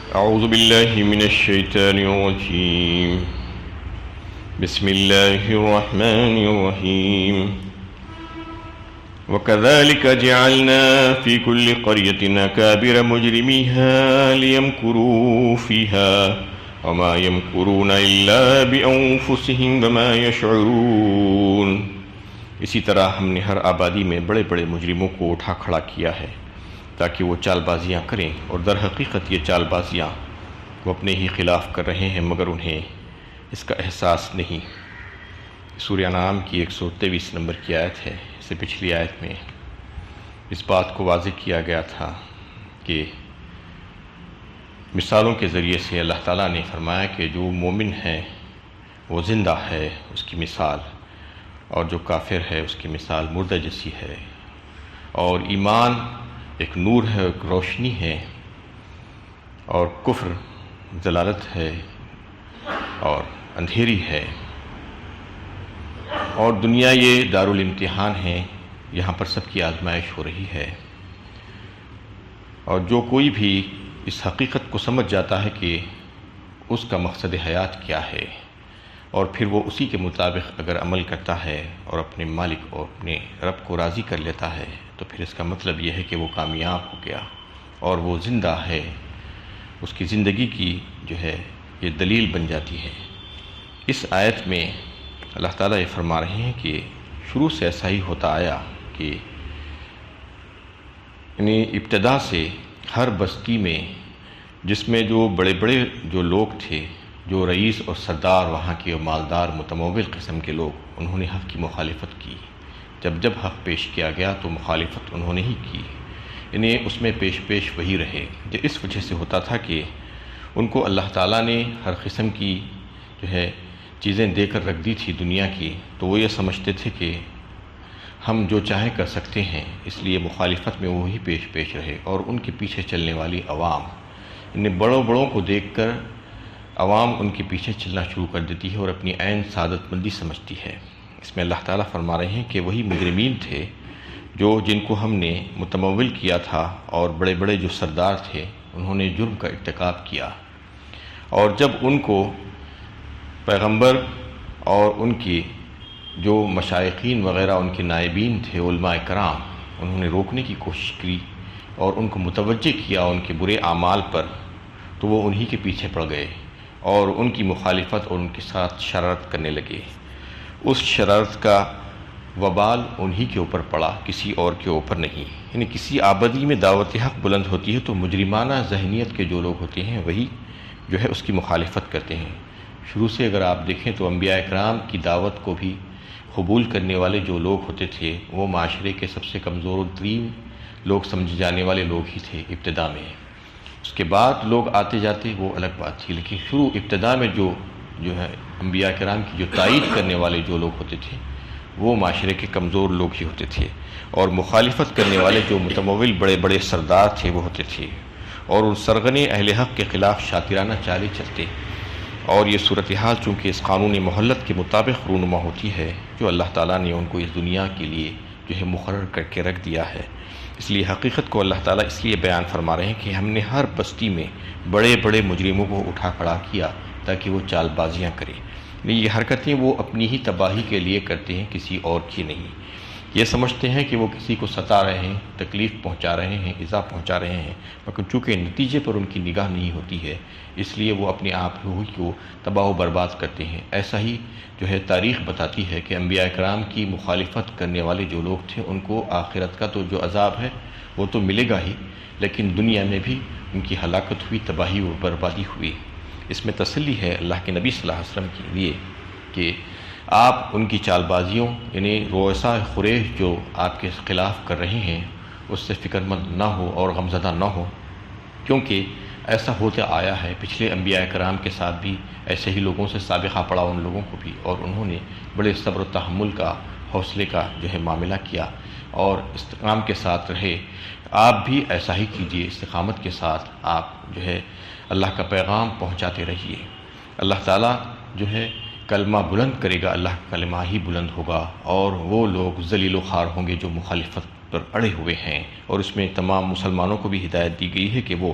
أعوذ بالله من الشيطان الرجيم. بسم الله الرحمن الرحيم. وكذلك جعلنا في كل قرية أكابر مجرميها ليمكروا فيها وما يمكرون إلا بأنفسهم وما يشعرون. اسی طرح ہم نے ہر آبادی میں بڑے بڑے مجرموں کو اٹھا کھڑا کیا ہے تاکہ وہ چال بازیاں کریں، اور در حقیقت یہ چال بازیاں وہ اپنے ہی خلاف کر رہے ہیں مگر انہیں اس کا احساس نہیں۔ سورہ انعام کی 123 نمبر کی آیت ہے۔ اس سے پچھلی آیت میں اس بات کو واضح کیا گیا تھا کہ مثالوں کے ذریعے سے اللہ تعالیٰ نے فرمایا کہ جو مومن ہے وہ زندہ ہے، اس کی مثال، اور جو کافر ہے اس کی مثال مردہ جیسی ہے۔ اور ایمان ایک نور ہے، ایک روشنی ہے، اور کفر ضلالت ہے اور اندھیری ہے۔ اور دنیا یہ دارالامتحان ہے، یہاں پر سب کی آزمائش ہو رہی ہے۔ اور جو کوئی بھی اس حقیقت کو سمجھ جاتا ہے کہ اس کا مقصد حیات کیا ہے، اور پھر وہ اسی کے مطابق اگر عمل کرتا ہے اور اپنے مالک اور اپنے رب کو راضی کر لیتا ہے، تو پھر اس کا مطلب یہ ہے کہ وہ کامیاب ہو گیا اور وہ زندہ ہے، اس کی زندگی کی جو ہے یہ دلیل بن جاتی ہے۔ اس آیت میں اللہ تعالیٰ یہ فرما رہے ہیں کہ شروع سے ایسا ہی ہوتا آیا کہ یعنی ابتدا سے ہر بستی میں، جس میں جو بڑے بڑے جو لوگ تھے، جو رئیس اور سردار وہاں کے مالدار متمول قسم کے لوگ، انہوں نے حق کی مخالفت کی۔ جب حق پیش کیا گیا تو مخالفت انہوں نے ہی کی، انہیں اس میں پیش وہی رہے۔ یہ اس وجہ سے ہوتا تھا کہ ان کو اللہ تعالیٰ نے ہر قسم کی جو ہے چیزیں دے کر رکھ دی تھی دنیا کی، تو وہ یہ سمجھتے تھے کہ ہم جو چاہیں کر سکتے ہیں، اس لیے مخالفت میں وہی پیش رہے۔ اور ان کے پیچھے چلنے والی عوام، انہیں بڑوں کو دیکھ کر عوام ان کے پیچھے چلنا شروع کر دیتی ہے اور اپنی عین سعادت مندی سمجھتی ہے۔ اس میں اللہ تعالیٰ فرما رہے ہیں کہ وہی مجرمین تھے جن کو ہم نے متمول کیا تھا، اور بڑے بڑے جو سردار تھے انہوں نے جرم کا ارتکاب کیا۔ اور جب ان کو پیغمبر اور ان کی جو مشائقین وغیرہ ان کے نائبین تھے، علماء کرام، انہوں نے روکنے کی کوشش کی اور ان کو متوجہ کیا ان کے برے اعمال پر، تو وہ انہی کے پیچھے پڑ گئے اور ان کی مخالفت اور ان کے ساتھ شرارت کرنے لگے۔ اس شرارت کا وبال انہی کے اوپر پڑا، کسی اور کے اوپر نہیں۔ یعنی کسی آبادی میں دعوت حق بلند ہوتی ہے تو مجرمانہ ذہنیت کے جو لوگ ہوتے ہیں وہی جو ہے اس کی مخالفت کرتے ہیں۔ شروع سے اگر آپ دیکھیں تو انبیاء کرام کی دعوت کو بھی قبول کرنے والے جو لوگ ہوتے تھے وہ معاشرے کے سب سے کمزور ترین لوگ سمجھے جانے والے لوگ ہی تھے ابتدا میں۔ اس کے بعد لوگ آتے جاتے وہ الگ بات تھی، لیکن شروع ابتدا میں جو ہے انبیاء کرام کی جو تائید کرنے والے جو لوگ ہوتے تھے وہ معاشرے کے کمزور لوگ ہی ہوتے تھے، اور مخالفت کرنے والے جو متمول بڑے بڑے سردار تھے وہ ہوتے تھے، اور ان سرغنے اہل حق کے خلاف شاطرانہ چالیں چلتے۔ اور یہ صورتحال چونکہ اس قانون مہلت کے مطابق رونما ہوتی ہے جو اللہ تعالیٰ نے ان کو اس دنیا کے لیے جو ہے مقرر کر کے رکھ دیا ہے، اس لیے حقیقت کو اللہ تعالیٰ اس لیے بیان فرما رہے ہیں کہ ہم نے ہر بستی میں بڑے بڑے مجرموں کو اٹھا کھڑا کیا تاکہ وہ چال بازیاں کریں۔ یہ حرکتیں وہ اپنی ہی تباہی کے لیے کرتے ہیں، کسی اور کی نہیں۔ یہ سمجھتے ہیں کہ وہ کسی کو ستا رہے ہیں، تکلیف پہنچا رہے ہیں، ایذا پہنچا رہے ہیں، لیکن چونکہ نتیجے پر ان کی نگاہ نہیں ہوتی ہے، اس لیے وہ اپنے آپ ہی کو تباہ و برباد کرتے ہیں۔ ایسا ہی جو ہے تاریخ بتاتی ہے کہ انبیاء کرام کی مخالفت کرنے والے جو لوگ تھے ان کو آخرت کا تو جو عذاب ہے وہ تو ملے گا ہی، لیکن دنیا میں بھی ان کی ہلاکت ہوئی، تباہی و بربادی ہوئی۔ اس میں تسلی ہے اللہ کے نبی صلی اللہ علیہ وسلم کے لیے کہ آپ ان کی چال بازیوں یعنی رؤساء قریش جو آپ کے خلاف کر رہے ہیں اس سے فکر مند نہ ہو اور غمزدہ نہ ہو، کیونکہ ایسا ہوتا آیا ہے پچھلے انبیاء کرام کے ساتھ بھی، ایسے ہی لوگوں سے سابقہ پڑا ان لوگوں کو بھی، اور انہوں نے بڑے صبر و تحمل کا، حوصلے کا جو ہے معاملہ کیا اور استقامت کے ساتھ رہے۔ آپ بھی ایسا ہی کیجیے، استقامت کے ساتھ آپ جو ہے اللہ کا پیغام پہنچاتے رہیے۔ اللہ تعالیٰ جو ہے کلمہ بلند کرے گا، اللہ کا کلمہ ہی بلند ہوگا، اور وہ لوگ ذلیل و خوار ہوں گے جو مخالفت پر اڑے ہوئے ہیں، اور اس میں تمام مسلمانوں کو بھی ہدایت دی گئی ہے کہ وہ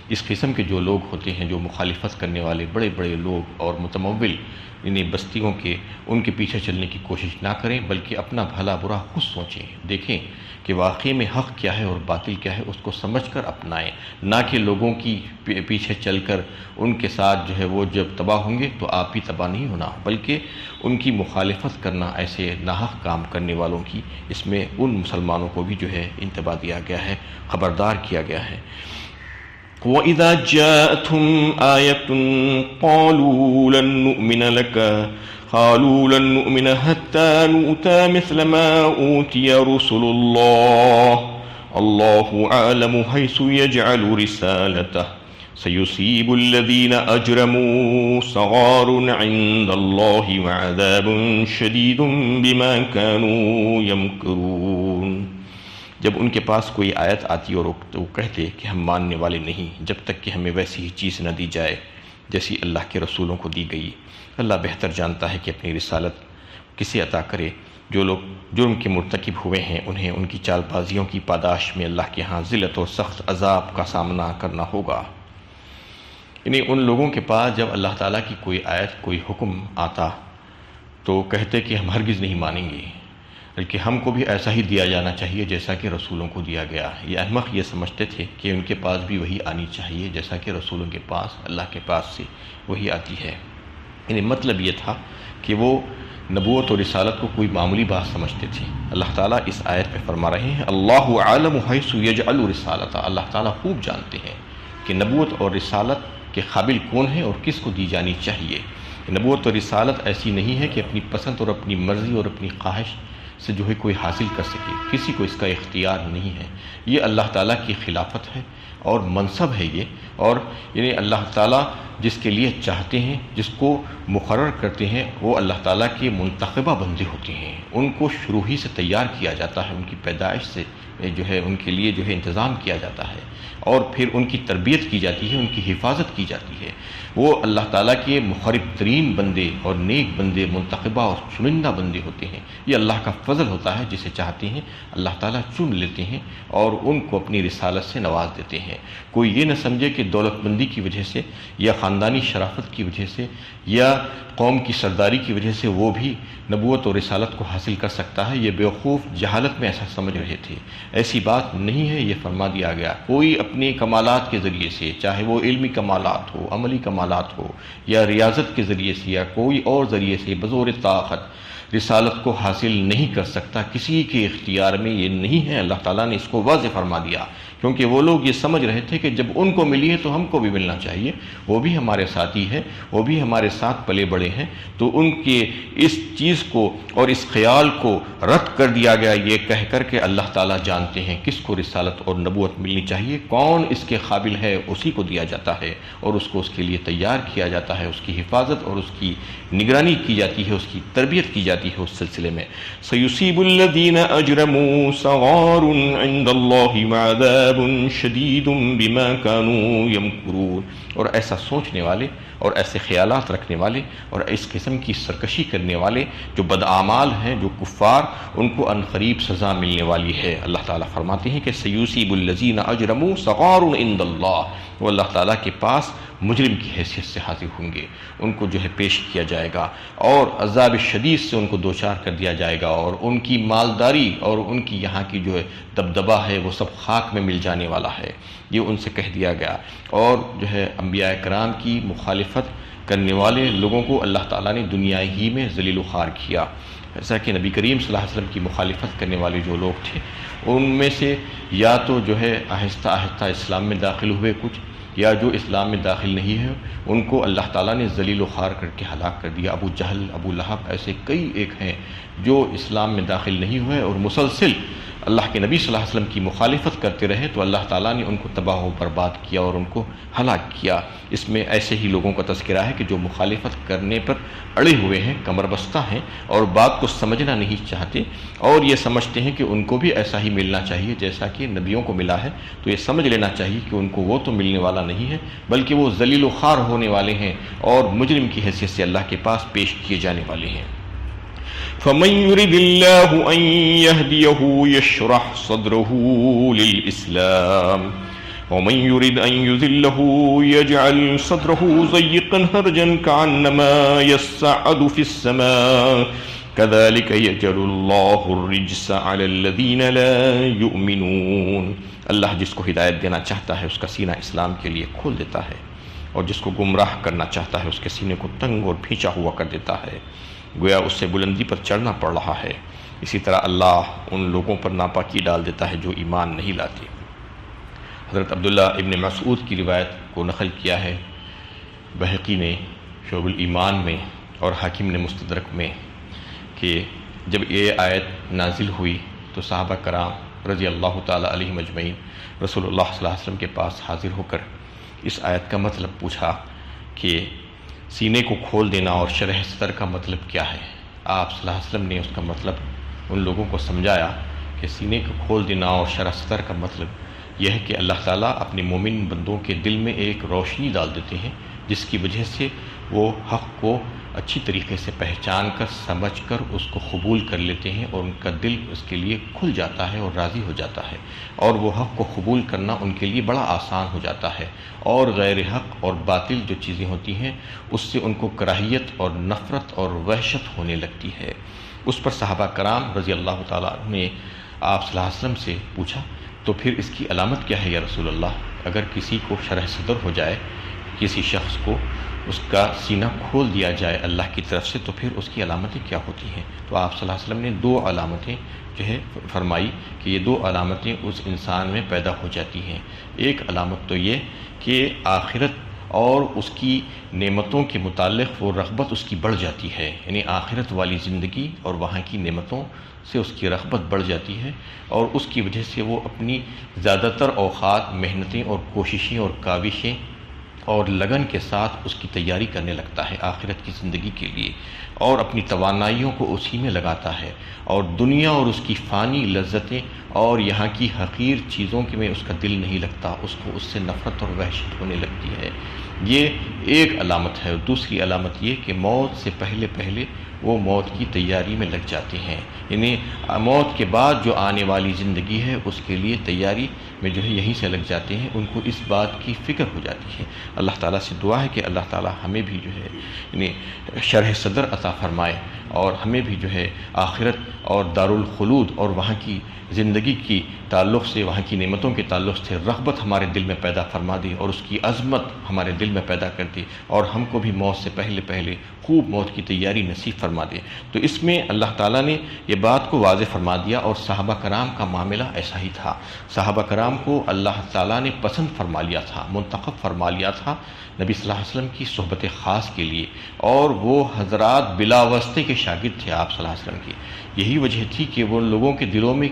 اس قسم کے جو لوگ ہوتے ہیں، جو مخالفت کرنے والے بڑے بڑے لوگ اور متمول انہیں بستیوں کے، ان کے پیچھے چلنے کی کوشش نہ کریں، بلکہ اپنا بھلا برا خود سوچیں، دیکھیں کہ واقعی میں حق کیا ہے اور باطل کیا ہے، اس کو سمجھ کر اپنائیں، نہ کہ لوگوں کی پیچھے چل کر ان کے ساتھ جو ہے وہ جب تباہ ہوں گے تو آپ بھی تباہ نہیں ہونا، بلکہ ان کی مخالفت کرنا، ایسے ناحق کام کرنے والوں کی، اس میں ان مسلمانوں کو بھی جو ہے انتباہ دیا گیا ہے، خبردار کیا گیا ہے۔ وَإِذَا جَاءَتْهُمْ آيَةٌ قَالُوا لَن نُّؤْمِنَ حَتَّى نُؤْتَىٰ مِثْلَ مَا أُوتِيَ رُسُلُ اللَّهِ اللَّهُ أَعْلَمُ حَيْثُ يَجْعَلُ رِسَالَتَهُ سَيُصِيبُ الَّذِينَ أَجْرَمُوا صَغَارٌ عِندَ اللَّهِ وَعَذَابٌ شَدِيدٌ بِمَا كَانُوا يَمْكُرُونَ۔ جب ان کے پاس کوئی آیت آتی اور وہ کہتے کہ ہم ماننے والے نہیں جب تک کہ ہمیں ویسی ہی چیز نہ دی جائے جیسی اللہ کے رسولوں کو دی گئی۔ اللہ بہتر جانتا ہے کہ اپنی رسالت کسے عطا کرے۔ جو لوگ جرم کے مرتکب ہوئے ہیں انہیں ان کی چال بازیوں کی پاداش میں اللہ کے ہاں ذلت اور سخت عذاب کا سامنا کرنا ہوگا۔ یعنی ان لوگوں کے پاس جب اللہ تعالیٰ کی کوئی آیت، کوئی حکم آتا تو کہتے کہ ہم ہرگز نہیں مانیں گے، بلکہ ہم کو بھی ایسا ہی دیا جانا چاہیے جیسا کہ رسولوں کو دیا گیا۔ یہ احمق یہ سمجھتے تھے کہ ان کے پاس بھی وہی آنی چاہیے جیسا کہ رسولوں کے پاس، اللہ کے پاس سے وہی آتی ہے۔ یعنی مطلب یہ تھا کہ وہ نبوت اور رسالت کو کوئی معمولی بات سمجھتے تھے۔ اللہ تعالیٰ اس آیت میں فرما رہے ہیں اللہ عالم حیث یجعل رسالتہ، اللہ تعالیٰ خوب جانتے ہیں کہ نبوت اور رسالت کے قابل کون ہے اور کس کو دی جانی چاہیے۔ نبوت اور رسالت ایسی نہیں ہے کہ اپنی پسند اور اپنی مرضی اور اپنی خواہش سے جو ہے کوئی حاصل کر سکے، کسی کو اس کا اختیار نہیں ہے، یہ اللہ تعالیٰ کی خلافت ہے اور منصب ہے یہ، اور یعنی اللہ تعالیٰ جس کے لیے چاہتے ہیں، جس کو مقرر کرتے ہیں، وہ اللہ تعالیٰ کے منتخبہ بندے ہوتے ہیں، ان کو شروع ہی سے تیار کیا جاتا ہے، ان کی پیدائش سے جو ہے ان کے لیے جو ہے انتظام کیا جاتا ہے، اور پھر ان کی تربیت کی جاتی ہے، ان کی حفاظت کی جاتی ہے۔ وہ اللہ تعالیٰ کے مخرب ترین بندے اور نیک بندے، منتخبہ اور چنندہ بندے ہوتے ہیں۔ یہ اللہ کا فضل ہوتا ہے، جسے چاہتے ہیں اللہ تعالیٰ چن لیتے ہیں اور ان کو اپنی رسالت سے نواز دیتے ہیں۔ کوئی یہ نہ سمجھے کہ دولت مندی کی وجہ سے یا خاندانی شرافت کی وجہ سے یا قوم کی سرداری کی وجہ سے وہ بھی نبوت اور رسالت کو حاصل کر سکتا ہے۔ یہ بیوقوف جہالت میں ایسا سمجھ رہے تھے، ایسی بات نہیں ہے۔ یہ فرما دیا گیا کوئی اپنے کمالات کے ذریعے سے، چاہے وہ علمی کمالات ہو، عملی کمالات ہو، یا ریاضت کے ذریعے سے یا کوئی اور ذریعے سے بزور طاقت رسالت کو حاصل نہیں کر سکتا، کسی کے اختیار میں یہ نہیں ہے۔ اللہ تعالیٰ نے اس کو واضح فرما دیا، کیونکہ وہ لوگ یہ سمجھ رہے تھے کہ جب ان کو ملی ہے تو ہم کو بھی ملنا چاہیے، وہ بھی ہمارے ساتھی ہیں، وہ بھی ہمارے ساتھ پلے بڑے ہیں، تو ان کے اس چیز کو اور اس خیال کو رد کر دیا گیا یہ کہہ کر کہ اللہ تعالیٰ جانتے ہیں کس کو رسالت اور نبوت ملنی چاہیے، کون اس کے قابل ہے اسی کو دیا جاتا ہے، اور اس کو اس کے لیے تیار کیا جاتا ہے، اس کی حفاظت اور اس کی نگرانی کی جاتی ہے، اس کی تربیت کی جاتی ہے۔ اس سلسلے میں سَيُصِيبُ الَّذِينَ أَجْرَمُوا صَغَارٌ عِندَ اللَّهِ وَعَذَابٌ شَدِيدٌ بِمَا كَانُوا يَمْكُرُونَ۔ اور ایسا سوچنے والے اور ایسے خیالات رکھنے والے اور اس قسم کی سرکشی کرنے والے جو بدعمال ہیں، جو کفار، ان کو عنقریب سزا ملنے والی ہے۔ اللہ تعالیٰ فرماتے ہیں کہ سَيُصِيبُ الَّذِينَ أَجْرَمُوا صَغَارٌ عِندَ اللَّهِ، وہ اللہ تعالیٰ کے پاس مجرم کی حیثیت سے حاضر ہوں گے، ان کو جو ہے پیش کیا جائے گا اور عذاب شدید سے ان کو دوچار کر دیا جائے گا، اور ان کی مالداری اور ان کی یہاں کی جو ہے دبدبہ ہے وہ سب خاک میں مل جانے والا ہے، یہ ان سے کہہ دیا گیا۔ اور جو ہے انبیاء کرام کی مخالفت کرنے والے لوگوں کو اللہ تعالیٰ نے دنیا ہی میں ذلیل و خوار کیا، ایسا کہ نبی کریم صلی اللہ علیہ وسلم کی مخالفت کرنے والے جو لوگ تھے ان میں سے یا تو جو ہے آہستہ آہستہ اسلام میں داخل ہوئے کچھ، یا جو اسلام میں داخل نہیں ہے ان کو اللہ تعالیٰ نے ذلیل و خوار کر کے ہلاک کر دیا۔ ابو جہل، ابو لہب، ایسے کئی ایک ہیں جو اسلام میں داخل نہیں ہوئے اور مسلسل اللہ کے نبی صلی اللہ علیہ وسلم کی مخالفت کرتے رہے، تو اللہ تعالیٰ نے ان کو تباہ و برباد کیا اور ان کو ہلاک کیا۔ اس میں ایسے ہی لوگوں کا تذکرہ ہے کہ جو مخالفت کرنے پر اڑے ہوئے ہیں، کمر بستہ ہیں اور بات کو سمجھنا نہیں چاہتے، اور یہ سمجھتے ہیں کہ ان کو بھی ایسا ہی ملنا چاہیے جیسا کہ نبیوں کو ملا ہے، تو یہ سمجھ لینا چاہیے کہ ان کو وہ تو ملنے والا نہیں ہے، بلکہ وہ ذلیل و خوار ہونے والے ہیں اور مجرم کی حیثیت سے اللہ کے پاس پیش کیے جانے والے ہیں۔ فمن يرد الله أن يهديه يشرح صدره للإسلام ومن يرد أن يذله يجعل صدره ضيقا حرجا كأنما يصعد في السماء كذلك يجعل الله الرجس على الذين لا يؤمنون. اللہ جس کو ہدایت دینا چاہتا ہے اس کا سینہ اسلام کے لیے کھول دیتا ہے، اور جس کو گمراہ کرنا چاہتا ہے اس کے سینے کو تنگ اور بھینچا ہوا کر دیتا ہے، گویا اس سے بلندی پر چڑھنا پڑ رہا ہے. اسی طرح اللہ ان لوگوں پر ناپاکی ڈال دیتا ہے جو ایمان نہیں لاتے. حضرت عبداللہ ابن مسعود کی روایت کو نقل کیا ہے بہقی نے شعب الایمان میں اور حاکم نے مستدرک میں کہ جب یہ آیت نازل ہوئی تو صحابہ کرام رضی اللہ تعالیٰ علیہم اجمعین رسول اللہ صلی اللہ علیہ وسلم کے پاس حاضر ہو کر اس آیت کا مطلب پوچھا کہ سینے کو کھول دینا اور شرح صدر کا مطلب کیا ہے. آپ صلی اللہ علیہ وسلم نے اس کا مطلب ان لوگوں کو سمجھایا کہ سینے کو کھول دینا اور شرح صدر کا مطلب یہ ہے کہ اللہ تعالیٰ اپنے مومن بندوں کے دل میں ایک روشنی ڈال دیتے ہیں جس کی وجہ سے وہ حق کو اچھی طریقے سے پہچان کر سمجھ کر اس کو قبول کر لیتے ہیں، اور ان کا دل اس کے لیے کھل جاتا ہے اور راضی ہو جاتا ہے، اور وہ حق کو قبول کرنا ان کے لیے بڑا آسان ہو جاتا ہے، اور غیر حق اور باطل جو چیزیں ہوتی ہیں اس سے ان کو کراہیت اور نفرت اور وحشت ہونے لگتی ہے. اس پر صحابہ کرام رضی اللہ تعالیٰ نے آپ صلی اللہ علیہ وسلم سے پوچھا تو پھر اس کی علامت کیا ہے یا رسول اللہ؟ اگر کسی کو شرح صدر ہو جائے، کسی شخص کو اس کا سینہ کھول دیا جائے اللہ کی طرف سے، تو پھر اس کی علامتیں کیا ہوتی ہیں؟ تو آپ صلی اللہ علیہ وسلم نے 2 علامتیں جو ہے فرمائی کہ یہ 2 علامتیں اس انسان میں پیدا ہو جاتی ہیں. ایک علامت تو یہ کہ آخرت اور اس کی نعمتوں کے متعلق وہ رغبت اس کی بڑھ جاتی ہے، یعنی آخرت والی زندگی اور وہاں کی نعمتوں سے اس کی رغبت بڑھ جاتی ہے، اور اس کی وجہ سے وہ اپنی زیادہ تر اوقات محنتیں اور کوششیں اور کاوشیں اور لگن کے ساتھ اس کی تیاری کرنے لگتا ہے آخرت کی زندگی کے لیے، اور اپنی توانائیوں کو اسی میں لگاتا ہے، اور دنیا اور اس کی فانی لذتیں اور یہاں کی حقیر چیزوں کے میں اس کا دل نہیں لگتا، اس کو اس سے نفرت اور وحشت ہونے لگتی ہے. یہ ایک علامت ہے. اور دوسری علامت یہ کہ موت سے پہلے پہلے وہ موت کی تیاری میں لگ جاتے ہیں، یعنی موت کے بعد جو آنے والی زندگی ہے اس کے لیے تیاری میں جو ہے یہیں سے لگ جاتے ہیں، ان کو اس بات کی فکر ہو جاتی ہے. اللہ تعالیٰ سے دعا ہے کہ اللہ تعالیٰ ہمیں بھی جو ہے یعنی شرح صدر عطا فرمائے، اور ہمیں بھی جو ہے آخرت اور دارالخلود اور وہاں کی زندگی کی تعلق سے، وہاں کی نعمتوں کے تعلق سے رغبت ہمارے دل میں پیدا فرما دے، اور اس کی عظمت ہمارے دل میں پیدا کر دے، اور ہم کو بھی موت سے پہلے پہلے خوب موت کی تیاری نصیب فرما دے. تو اس میں اللہ تعالیٰ نے یہ بات کو واضح فرما دیا، اور صحابہ کرام کا معاملہ ایسا ہی تھا. صحابہ کرام کو اللہ تعالیٰ نے پسند فرما لیا تھا، منتخب فرما لیا تھا نبی صلی اللہ علیہ وسلم کی صحبت خاص کے لیے، اور وہ حضرات بلا واسطے کے شاگرد تھے آپ صلی اللہ علیہ وسلم کی. یہی وجہ تھی کہ وہ لوگوں کے دلوں میں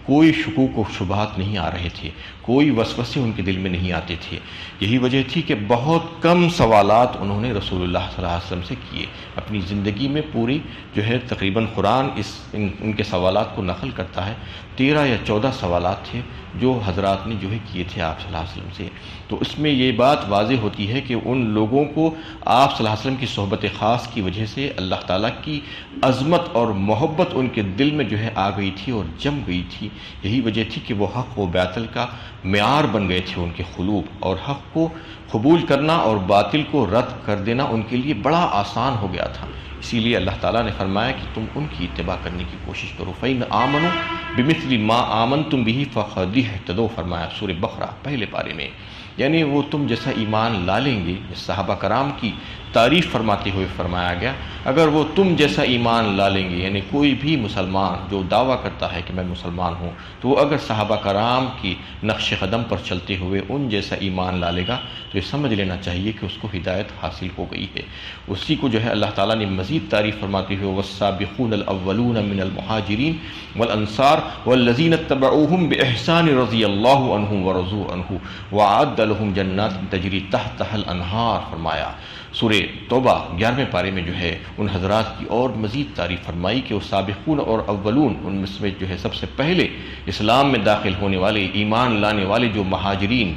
کوئی شکوک و شبہات نہیں آ رہے تھے، کوئی وسوسے ان کے دل میں نہیں آتے تھے. یہی وجہ تھی کہ بہت کم سوالات انہوں نے رسول اللہ صلی اللہ علیہ وسلم سے کیے. اپنی زندگی میں پوری جو ہے تقریباً قرآن ان کے سوالات کو نقل کرتا ہے، 13 یا 14 سوالات تھے جو حضرات نے جو ہے کیے تھے آپ صلی اللہ علیہ وسلم سے. تو اس میں یہ بات واضح ہوتی ہے کہ ان لوگوں کو آپ صلی اللہ علیہ وسلم کی صحبت خاص کی وجہ سے اللہ تعالیٰ کی عظمت اور محبت ان کے دل میں جو ہے آ گئی تھی اور جم گئی تھی. یہی وجہ تھی کہ وہ حق و باطل کا معیار بن گئے تھے ان کے قلوب، اور حق کو قبول کرنا اور باطل کو رد کر دینا ان کے لیے بڑا آسان ہو گیا تھا. اسی لیے اللہ تعالیٰ نے فرمایا کہ تم ان کی اتباع کرنے کی کوشش کرو. فَإِنْ آمَنُوا بِمِثْلِ مَا آمَنْتُمْ بِهِ فَقَدِ اهْتَدَوْا فرمایا سورہ بقرہ پہلے پارے میں. یعنی وہ تم جیسا ایمان لا لیں گے. صحابہ کرام کی تعریف فرماتے ہوئے فرمایا گیا اگر وہ تم جیسا ایمان لا لیں گے، یعنی کوئی بھی مسلمان جو دعویٰ کرتا ہے کہ میں مسلمان ہوں، تو وہ اگر صحابہ کرام کی نقش قدم پر چلتے ہوئے ان جیسا ایمان لا لے گا تو یہ سمجھ لینا چاہیے کہ اس کو ہدایت حاصل ہو گئی ہے. اسی کو جو ہے اللہ تعالیٰ نے مزید تعریف فرماتے ہوئے والسابقون الاولون من المہاجرین والانصار والذین اتبعوہم باحسان رضی اللہ عنہم ورضوا عنہ وأعد لهم جنات تجری تحتها الانہار فرمایا. سورہ توبہ 11ویں پارے میں جو ہے ان حضرات کی اور مزید تعریف فرمائی کہ وہ سابقون اور اولون، ان میں جو ہے سب سے پہلے اسلام میں داخل ہونے والے، ایمان لانے والے جو مہاجرین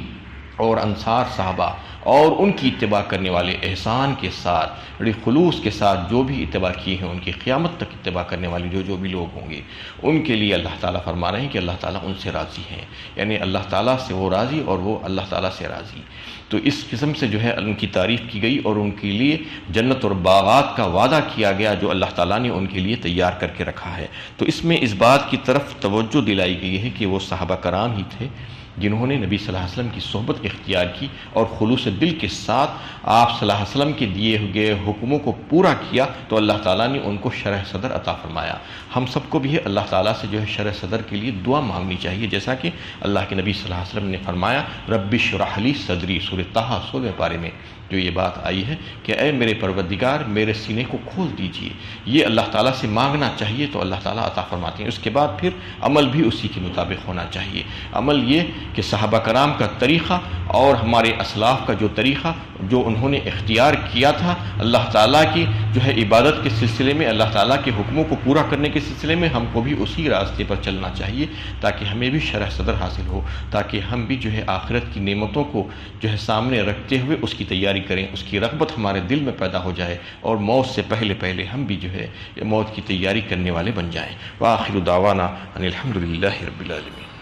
اور انصار صحابہ اور ان کی اتباع کرنے والے احسان کے ساتھ بڑی خلوص کے ساتھ جو بھی اتباع کی ہیں ان کی قیامت تک اتباع کرنے والے جو بھی لوگ ہوں گے، ان کے لیے اللہ تعالیٰ فرما رہے ہیں کہ اللہ تعالیٰ ان سے راضی ہیں، یعنی اللہ تعالیٰ سے وہ راضی اور وہ اللہ تعالیٰ سے راضی۔ تو اس قسم سے جو ہے ان کی تعریف کی گئی اور ان کے لیے جنت اور باغات کا وعدہ کیا گیا جو اللہ تعالیٰ نے ان کے لیے تیار کر کے رکھا ہے۔ تو اس میں اس بات کی طرف توجہ دلائی گئی ہے کہ وہ صحابہ کرام ہی تھے جنہوں نے نبی صلی اللہ علیہ وسلم کی صحبت اختیار کی اور خلوص دل کے ساتھ آپ صلی اللہ علیہ وسلم کے دیے ہوئے حکموں کو پورا کیا، تو اللہ تعالیٰ نے ان کو شرح صدر عطا فرمایا۔ ہم سب کو بھی اللہ تعالیٰ سے جو ہے شرح صدر کے لیے دعا مانگنی چاہیے، جیسا کہ اللہ کے نبی صلی اللہ علیہ وسلم نے فرمایا رب اشرح لی صدری، سورۃ طٰہٰ 16 پارے میں جو یہ بات آئی ہے کہ اے میرے پروردگار میرے سینے کو کھول دیجئے، یہ اللہ تعالیٰ سے مانگنا چاہیے تو اللہ تعالیٰ عطا فرماتے ہیں۔ اس کے بعد پھر عمل بھی اسی کے مطابق ہونا چاہیے۔ عمل یہ کہ صحابہ کرام کا طریقہ اور ہمارے اسلاف کا جو طریقہ جو انہوں نے اختیار کیا تھا اللہ تعالیٰ کی جو ہے عبادت کے سلسلے میں، اللہ تعالیٰ کے حکموں کو پورا کرنے کے سلسلے میں، ہم کو بھی اسی راستے پر چلنا چاہیے تاکہ ہمیں بھی شرح صدر حاصل ہو، تاکہ ہم بھی جو ہے آخرت کی نعمتوں کو جو ہے سامنے رکھتے ہوئے اس کی تیاری کریں، اس کی رغبت ہمارے دل میں پیدا ہو جائے اور موت سے پہلے ہم بھی جو ہے موت کی تیاری کرنے والے بن جائیں۔ وآخر دعوانا ان الحمد للہ رب العالمین۔